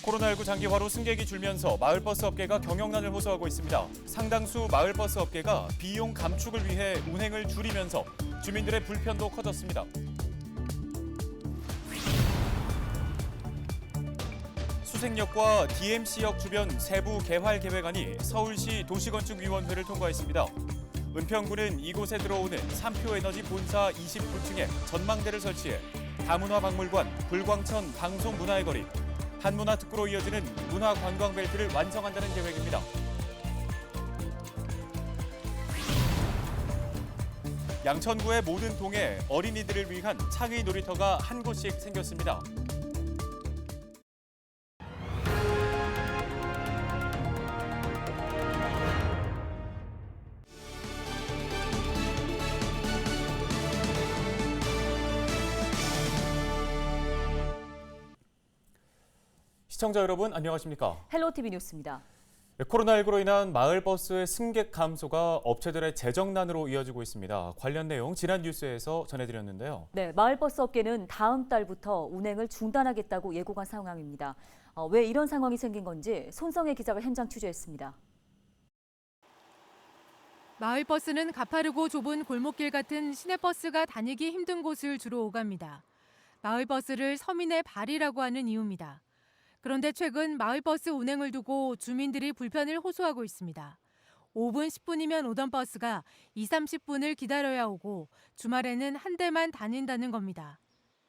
코로나19 장기화로 승객이 줄면서 마을버스 업계가 경영난을 호소하고 있습니다. 상당수 마을버스 업계가 비용 감축을 위해 운행을 줄이면서 주민들의 불편도 커졌습니다. 수색역과 DMC역 주변 세부 개활 계획안이 서울시 도시건축위원회를 통과했습니다. 은평구는 이곳에 들어오는 삼표에너지 본사 29층에 전망대를 설치해 다문화박물관, 불광천 방송문화의 거리, 한문화특구로 이어지는 문화관광벨트를 완성한다는 계획입니다. 양천구의 모든 동에 어린이들을 위한 창의 놀이터가 한 곳씩 생겼습니다. 시청자 여러분 안녕하십니까? 헬로티비 뉴스입니다. 코로나19로 인한 마을버스의 승객 감소가 업체들의 재정난으로 이어지고 있습니다. 관련 내용 지난 뉴스에서 전해드렸는데요. 네, 마을버스 업계는 다음 달부터 운행을 중단하겠다고 예고한 상황입니다. 왜 이런 상황이 생긴 건지 손성혜 기자가 현장 취재했습니다. 마을버스는 가파르고 좁은 골목길 같은 시내버스가 다니기 힘든 곳을 주로 오갑니다. 마을버스를 서민의 발이라고 하는 이유입니다. 그런데 최근 마을버스 운행을 두고 주민들이 불편을 호소하고 있습니다. 5분, 10분이면 오던 버스가 20, 30분을 기다려야 오고 주말에는 한 대만 다닌다는 겁니다.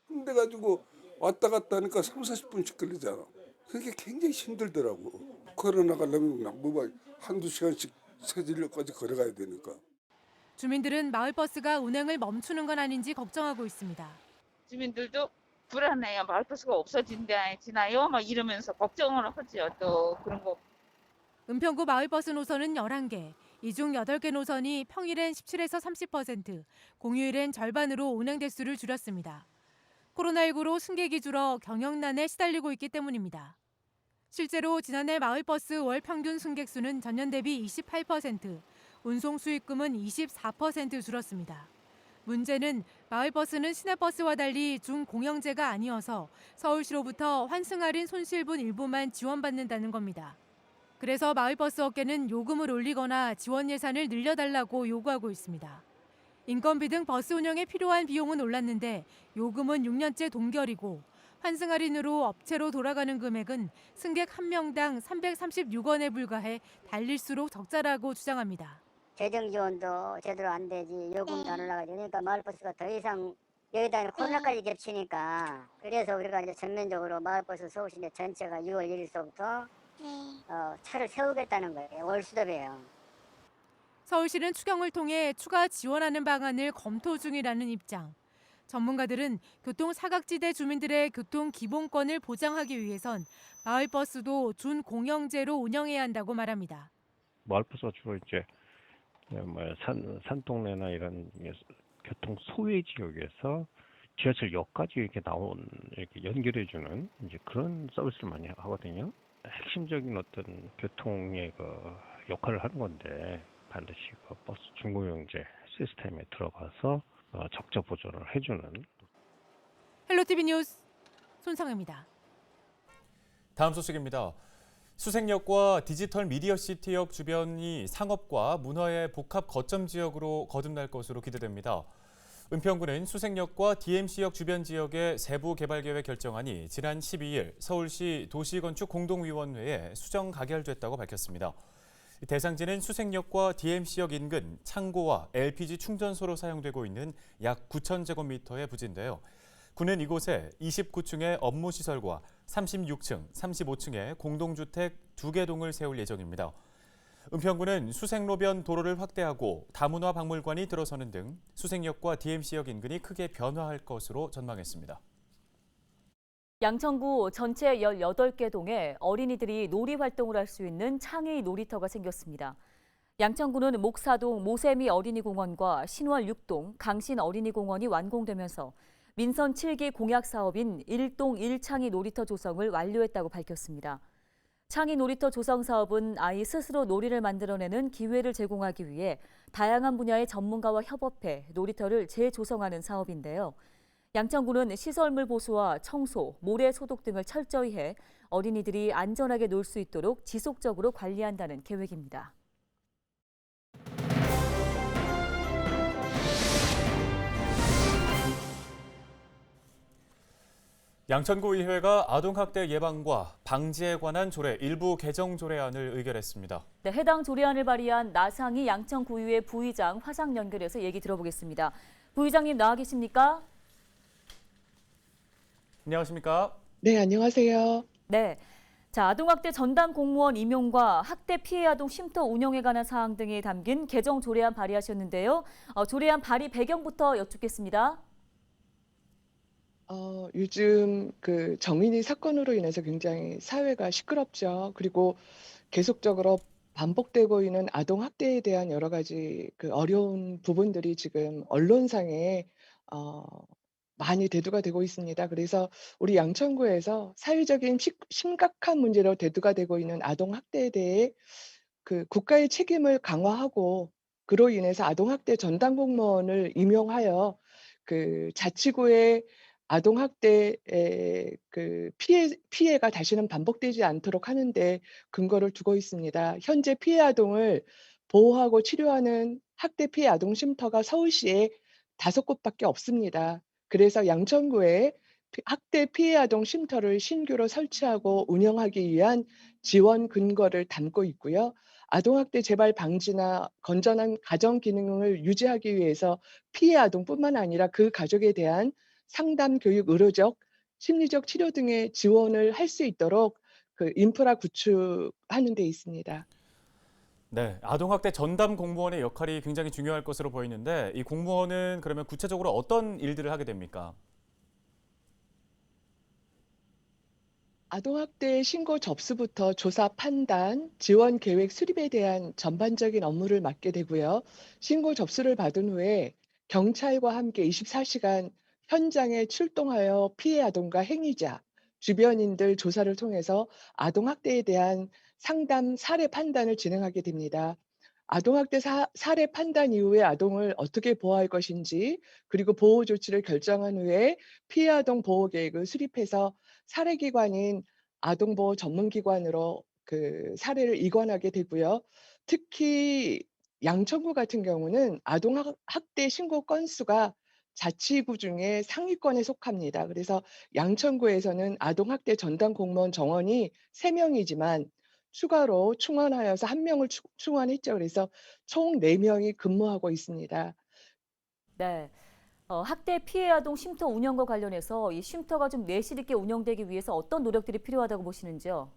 힘내 가지고 왔다 갔다 하니까 3, 40분씩 걸리잖아. 그게 굉장히 힘들더라고. 코로나가 너무 뭐 한두 시간씩 세진역까지 걸어가야 되니까. 주민들은 마을버스가 운행을 멈추는 건 아닌지 걱정하고 있습니다. 주민들도 불안해요. 마을버스가 없어지나요? 막 이러면서 걱정을 하지요. 또 그런 거. 은평구 마을버스 노선은 11개, 이 중 8개 노선이 평일엔 17에서 30%, 공휴일엔 절반으로 운행 대수를 줄였습니다. 코로나19로 승객이 줄어 경영난에 시달리고 있기 때문입니다. 실제로 지난해 마을버스 월 평균 승객 수는 전년 대비 28%, 운송 수익금은 24% 줄었습니다. 문제는 마을버스는 시내버스와 달리 준공영제가 아니어서 서울시로부터 환승 할인 손실분 일부만 지원받는다는 겁니다. 그래서 마을버스 업계는 요금을 올리거나 지원 예산을 늘려달라고 요구하고 있습니다. 인건비 등 버스 운영에 필요한 비용은 올랐는데 요금은 6년째 동결이고 환승 할인으로 업체로 돌아가는 금액은 승객 1명당 336원에 불과해 달릴수록 적자라고 주장합니다. 재정 지원도 제대로 안 되지, 요금도 안 올라가지고, 그러니까 마을버스가 더 이상 여기다 코로나까지 겹치니까, 그래서 우리가 이제 전면적으로 마을버스 서울시내 전체가 6월 1일서부터 차를 세우겠다는 거예요. 월수급이에요. 서울시는 추경을 통해 추가 지원하는 방안을 검토 중이라는 입장. 전문가들은 교통 사각지대 주민들의 교통 기본권을 보장하기 위해선 마을버스도 준공영제로 운영해야 한다고 말합니다. 마을버스가 주로 이제 산동네나 이런 교통 소외 지역에서 지하철역까지 이렇게 이렇게 연결해주는 이제 그런 서비스를 많이 하거든요. 핵심적인 어떤 교통의 그 역할을 하는 건데 반드시 그 버스 준공영제 시스템에 들어가서 적자 보전을 해주는. 헬로티비 뉴스 손성혜입니다. 다음 소식입니다. 수색역과 디지털 미디어시티역 주변이 상업과 문화의 복합 거점 지역으로 거듭날 것으로 기대됩니다. 은평구는 수색역과 DMC역 주변 지역의 세부 개발 계획 결정안이 지난 12일 서울시 도시건축공동위원회에 수정 가결됐다고 밝혔습니다. 대상지는 수색역과 DMC역 인근 창고와 LPG 충전소로 사용되고 있는 약 9,000제곱미터의 부지인데요. 구는 이곳에 29층의 업무시설과 36층, 35층의 공동주택 2개 동을 세울 예정입니다. 은평구는 수색로변 도로를 확대하고 다문화 박물관이 들어서는 등 수색역과 DMC역 인근이 크게 변화할 것으로 전망했습니다. 양천구 전체 18개 동에 어린이들이 놀이 활동을 할 수 있는 창의 놀이터가 생겼습니다. 양천구는 목사동 모세미 어린이공원과 신월 6동 강신 어린이공원이 완공되면서 민선 7기 공약 사업인 1동 1창의 놀이터 조성을 완료했다고 밝혔습니다. 창의 놀이터 조성 사업은 아이 스스로 놀이를 만들어내는 기회를 제공하기 위해 다양한 분야의 전문가와 협업해 놀이터를 재조성하는 사업인데요. 양천구는 시설물 보수와 청소, 모래 소독 등을 철저히 해 어린이들이 안전하게 놀 수 있도록 지속적으로 관리한다는 계획입니다. 양천구의회가 아동학대 예방과 방지에 관한 조례 일부 개정 조례안을 의결했습니다. 네, 해당 조례안을 발의한 나상희 양천구의회 부의장 화상 연결해서 얘기 들어보겠습니다. 부의장님 나와 계십니까? 안녕하십니까? 네, 안녕하세요. 네. 자, 아동학대 전담 공무원 임용과 학대 피해 아동 쉼터 운영에 관한 사항 등이 담긴 개정 조례안 발의하셨는데요. 조례안 발의 배경부터 여쭙겠습니다. 요즘 그 정인이 사건으로 인해서 굉장히 사회가 시끄럽죠. 그리고 계속적으로 반복되고 있는 아동 학대에 대한 여러 가지 그 어려운 부분들이 지금 언론상에 어, 많이 대두가 되고 있습니다. 그래서 우리 양천구에서 사회적인 심각한 문제로 대두가 되고 있는 아동 학대에 대해 그 국가의 책임을 강화하고 그로 인해서 아동 학대 전담 공무원을 임용하여 그 자치구의 아동 학대의 그 피해가 다시는 반복되지 않도록 하는 데 근거를 두고 있습니다. 현재 피해 아동을 보호하고 치료하는 학대 피해 아동 쉼터가 서울시에 5곳밖에 없습니다. 그래서 양천구에 학대 피해 아동 쉼터를 신규로 설치하고 운영하기 위한 지원 근거를 담고 있고요. 아동 학대 재발 방지나 건전한 가정 기능을 유지하기 위해서 피해 아동뿐만 아니라 그 가족에 대한 상담, 교육, 의료적, 심리적 치료 등의 지원을 할 수 있도록 그 인프라 구축하는 데 있습니다. 네, 아동학대 전담 공무원의 역할이 굉장히 중요할 것으로 보이는데 이 공무원은 그러면 구체적으로 어떤 일들을 하게 됩니까? 아동학대 신고 접수부터 조사 판단, 지원 계획 수립에 대한 전반적인 업무를 맡게 되고요. 신고 접수를 받은 후에 경찰과 함께 24시간 현장에 출동하여 피해 아동과 행위자, 주변인들 조사를 통해서 아동학대에 대한 상담 사례 판단을 진행하게 됩니다. 아동학대 사례 판단 이후에 아동을 어떻게 보호할 것인지, 그리고 보호 조치를 결정한 후에 피해 아동 보호 계획을 수립해서 사례기관인 아동보호 전문기관으로 그 사례를 이관하게 되고요. 특히 양천구 같은 경우는 학대 신고 건수가 자치구 중에 상위권에 속합니다. 그래서 양천구에서는 아동학대 전담 공무원 정원이 3명이지만 추가로 충원하여서 1명을 충원했죠. 그래서 총 4명이 근무하고 있습니다. 네. 학대 피해 아동 쉼터 운영과 관련해서 이 쉼터가 좀 내실 있게 운영되기 위해서 어떤 노력들이 필요하다고 보시는지요?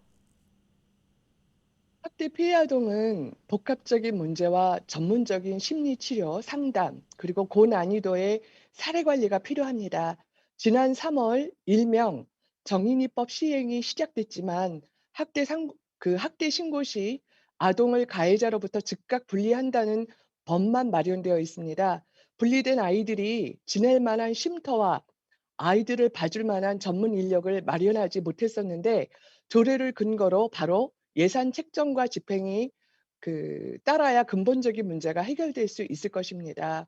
학대 피해 아동은 복합적인 문제와 전문적인 심리 치료, 상담, 그리고 고난이도의 사례 관리가 필요합니다. 지난 3월 일명 정인이법 시행이 시작됐지만 학대 신고 시 아동을 가해자로부터 즉각 분리한다는 법만 마련되어 있습니다. 분리된 아이들이 지낼 만한 쉼터와 아이들을 봐줄 만한 전문 인력을 마련하지 못했었는데 조례를 근거로 바로 예산 책정과 집행이 따라야 근본적인 문제가 해결될 수 있을 것입니다.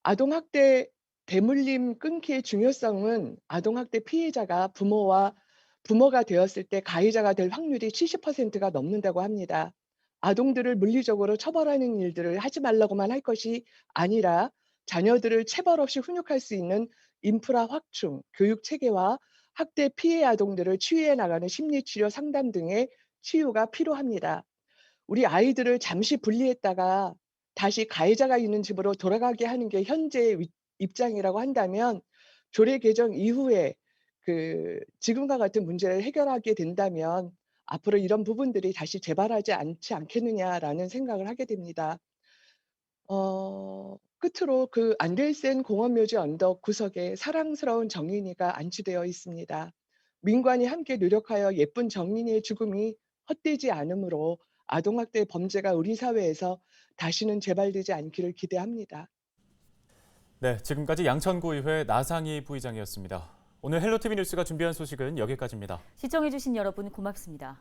아동학대 대물림 끊기의 중요성은 아동학대 피해자가 부모가 되었을 때 가해자가 될 확률이 70%가 넘는다고 합니다. 아동들을 물리적으로 처벌하는 일들을 하지 말라고만 할 것이 아니라 자녀들을 체벌 없이 훈육할 수 있는 인프라 확충, 교육 체계와 학대 피해 아동들을 치유해 나가는 심리치료 상담 등의 치유가 필요합니다. 우리 아이들을 잠시 분리했다가 다시 가해자가 있는 집으로 돌아가게 하는 게 현재의 입장이라고 한다면 조례 개정 이후에 지금과 같은 문제를 해결하게 된다면 앞으로 이런 부분들이 다시 재발하지 않지 않겠느냐라는 생각을 하게 됩니다. 끝으로 그 안델센 공원묘지 언덕 구석에 사랑스러운 정인이가 안치되어 있습니다. 민관이 함께 노력하여 예쁜 정인이의 죽음이 헛되지 않으므로 아동학대 범죄가 우리 사회에서 다시는 재발되지 않기를 기대합니다. 네, 지금까지 양천구의회 나상희 부의장이었습니다. 오늘 헬로티비 뉴스가 준비한 소식은 여기까지입니다. 시청해주신 여러분 고맙습니다.